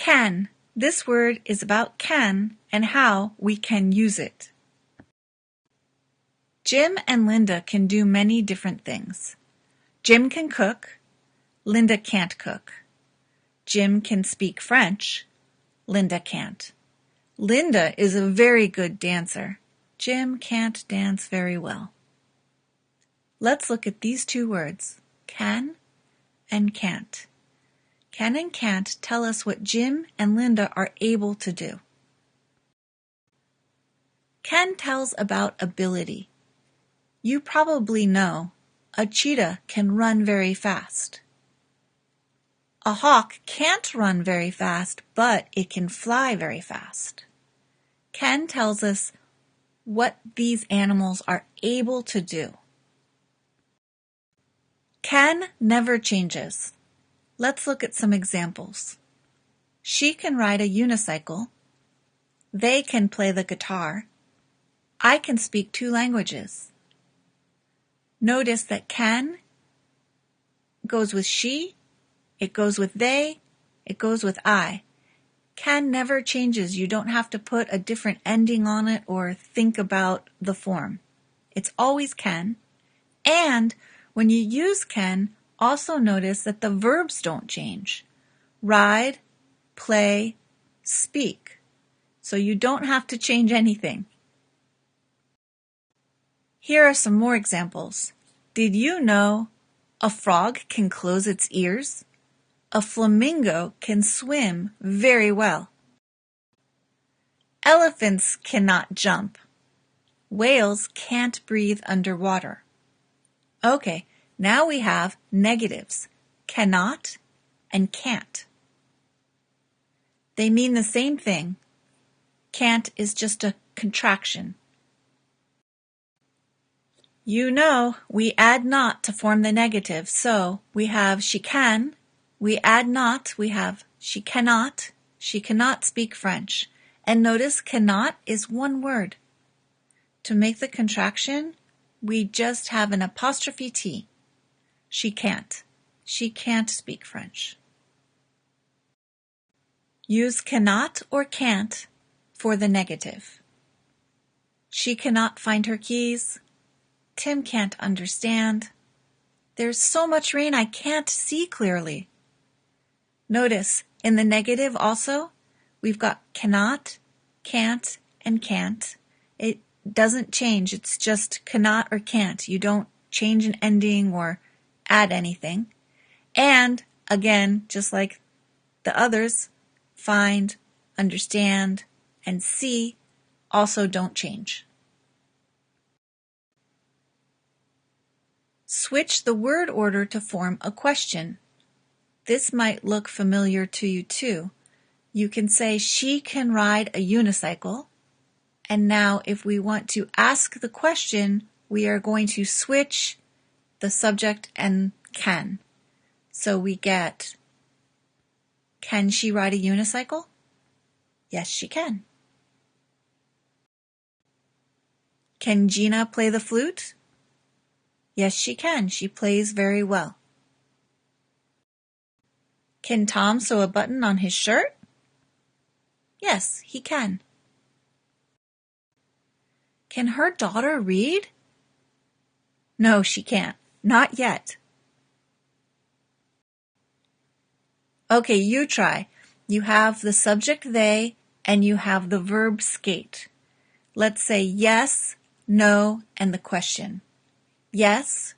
Can. This word is about can and how we can use it. Jim and Linda can do many different things. Jim can cook. Linda can't cook. Jim can speak French. Linda can't. Linda is a very good dancer. Jim can't dance very well. Let's look at these two words, can and can't. Can and can't tell us what Jim and Linda are able to do. Can tells about ability. You probably know a cheetah can run very fast. A hawk can't run very fast, but it can fly very fast. Can tells us what these animals are able to do. Can never changes. Let's look at some examples. She can ride a unicycle. They can play the guitar. I can speak 2 languages. Notice that can goes with she, it goes with they, it goes with I. Can never changes. You don't have to put a different ending on it or think about the form. It's always can. And when you use can, also notice that the verbs don't change. Ride, play, speak. So you don't have to change anything. Here are some more examples. Did you know a frog can close its ears? A flamingo can swim very well. Elephants cannot jump. Whales can't breathe underwater. Okay, now we have negatives, cannot and can't. They mean the same thing. Can't is just a contraction. You know, we add not to form the negative, so we have she can. We add not, we have she cannot speak French. And notice cannot is one word. To make the contraction, we just have an apostrophe T. She can't speak French. Use cannot or can't for the negative. She cannot find her keys. Tim can't understand. There's so much rain I can't see clearly. Notice, in the negative also, we've got cannot, can't, and can't. It doesn't change. It's just cannot or can't. You don't change an ending or add anything. And, again, just like the others, find, understand, and see also don't change. Switch the word order to form a question. This might look familiar to you too. You can say she can ride a unicycle. And now if we want to ask the question, we are going to switch the subject and can. So we get, can she ride a unicycle? Yes, she can. Can Gina play the flute? Yes, she can. She plays very well. Can Tom sew a button on his shirt? Yes, he can. Can her daughter read? No, she can't. Not yet. Okay, you try. You have the subject they and you have the verb skate. Let's say yes, no, and the question. Yes,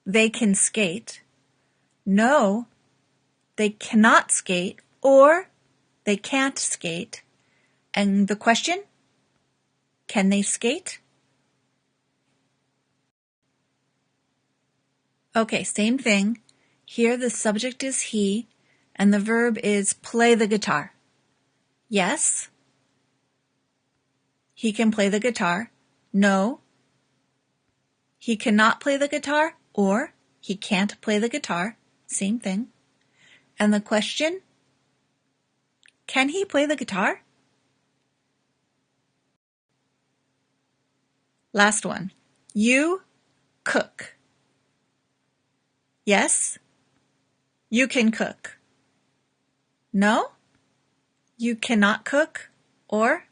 they can skate. No, they cannot skate, or they can't skate. And the question? Can they skate? Okay, same thing. Here the subject is he, and the verb is play the guitar. Yes, he can play the guitar. No, he cannot play the guitar, or he can't play the guitar. Same thing. And the question, can he play the guitar? Last one. You cook. Yes, you can cook. No, you cannot cook or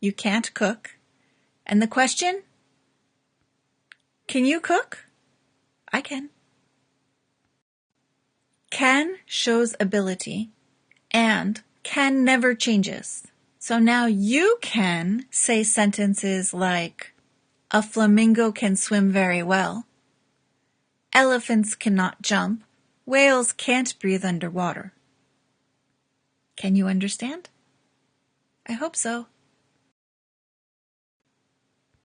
you can't cook. And the question? Can you cook? I can. Can shows ability and can never changes. So now you can say sentences like, a flamingo can swim very well. Elephants cannot jump. Whales can't breathe underwater. Can you understand? I hope so.